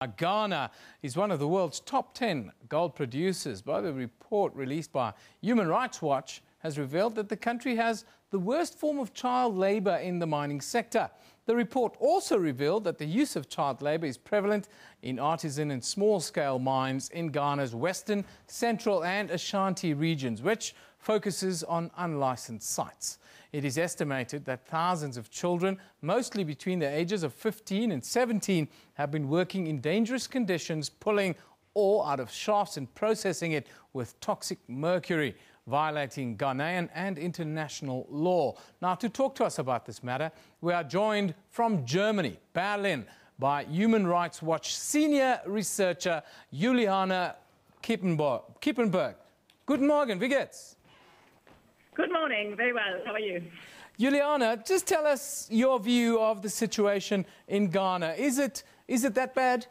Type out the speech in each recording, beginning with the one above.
Ghana is one of the world's top 10 gold producers, but a report released by Human Rights Watch has revealed that the country has the worst form of child labour in the mining sector. The report also revealed that the use of child labour is prevalent in artisan and small-scale mines in Ghana's western, central and Ashanti regions, which focuses on unlicensed sites. It is estimated that thousands of children, mostly between the ages of 15 and 17, have been working in dangerous conditions, pulling ore out of shafts and processing it with toxic mercury, violating Ghanaian and international law. Now, to talk to us about this matter, we are joined from Germany, Berlin, by Human Rights Watch senior researcher Juliana Kippenberg. Guten Morgen, wie geht's? Good morning, very well. How are you? Juliana, just tell us your view of the situation in Ghana. Is it that bad?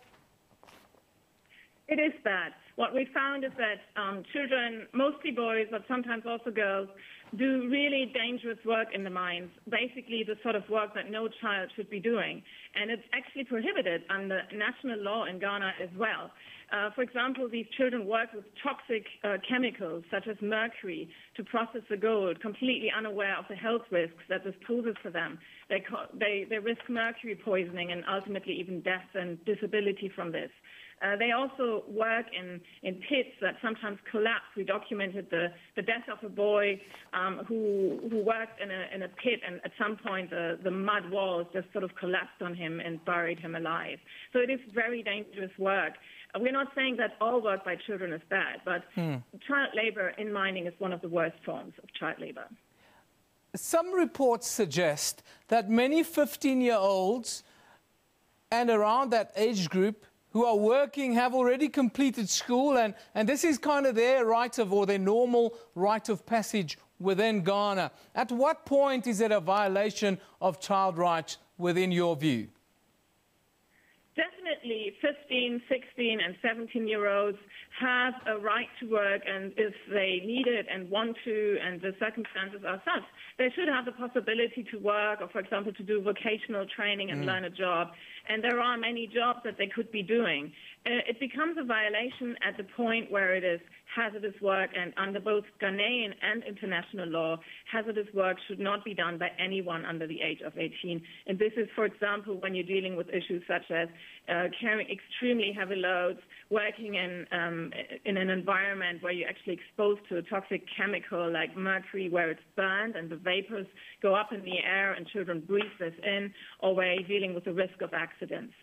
It is bad. What we found is that children, mostly boys, but sometimes also girls, do really dangerous work in the mines, basically the sort of work that no child should be doing. And it's actually prohibited under national law in Ghana as well. For example, these children work with toxic chemicals such as mercury to process the gold, completely unaware of the health risks that this poses for them. They risk mercury poisoning and ultimately even death and disability from this. They also work in pits that sometimes collapse. We documented the death of a boy who worked in a pit, and at some point the mud walls just sort of collapsed on him and buried him alive. So it is very dangerous work. We're not saying that all work by children is bad, but child labor in mining is one of the worst forms of child labor. Some reports suggest that many 15-year-olds and around that age group who are working have already completed school, and this is kind of their rite of, or their normal rite of passage within Ghana. At what point is it a violation of child rights within your view? Definitely 15, 16 and 17-year-olds have a right to work, and if they need it and want to and the circumstances are such, they should have the possibility to work or, for example, to do vocational training and learn a job. And there are many jobs that they could be doing. It becomes a violation at the point where it is hazardous work, and under both Ghanaian and international law, hazardous work should not be done by anyone under the age of 18. And this is, for example, when you're dealing with issues such as carrying extremely heavy loads, working in an environment where you're actually exposed to a toxic chemical like mercury, where it's burned and the vapors go up in the air and children breathe this in, or where you're dealing with the risk of accidents.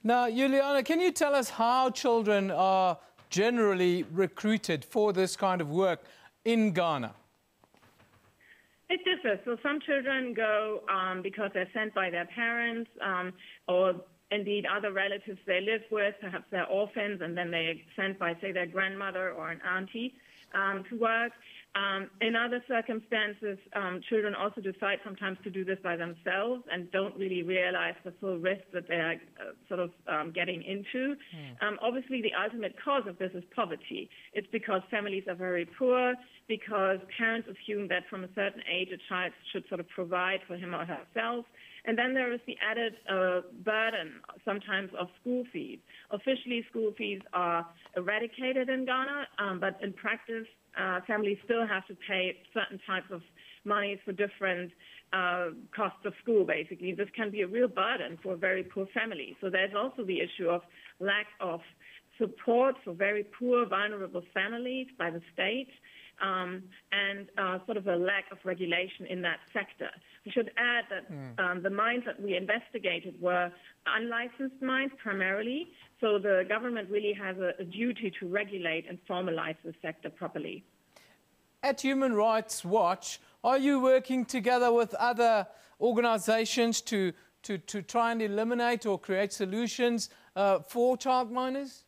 Now, Juliana, can you tell us how children are generally recruited for this kind of work in Ghana? It differs. So some children go because they're sent by their parents or indeed other relatives they live with. Perhaps they're orphans, and then they're sent by, say, their grandmother or an auntie to work. In other circumstances, children also decide sometimes to do this by themselves and don't really realize the full risk that they're getting into. Obviously, the ultimate cause of this is poverty. It's because families are very poor, because parents assume that from a certain age a child should sort of provide for him or herself. And then there is the added burden, sometimes, of school fees. Officially, school fees are eradicated in Ghana, but in practice, families still have to pay certain types of monies for different costs of school, basically. This can be a real burden for a very poor family. So there's also the issue of lack of support for very poor, vulnerable families by the state, and sort of a lack of regulation in that sector. We should add that the mines that we investigated were unlicensed mines primarily, so the government really has a duty to regulate and formalize the sector properly. At Human Rights Watch, are you working together with other organizations to try and eliminate or create solutions for child miners?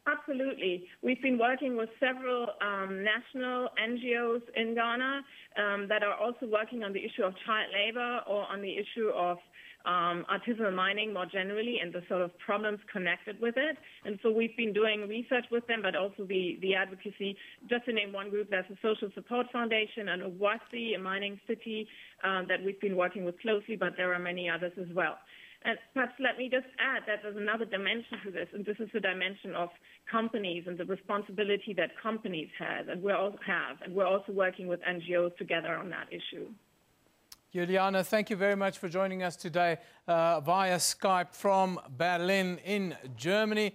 Absolutely. We've been working with several national NGOs in Ghana that are also working on the issue of child labor or on the issue of artisanal mining more generally and the sort of problems connected with it. And so we've been doing research with them, but also the advocacy. Just to name one group, there's a Social Support Foundation and Obuasi, a mining city that we've been working with closely, but there are many others as well. And perhaps let me just add that there's another dimension to this, and this is the dimension of companies and the responsibility that companies have, and we're also working with NGOs together on that issue. Juliana, thank you very much for joining us today via Skype from Berlin in Germany.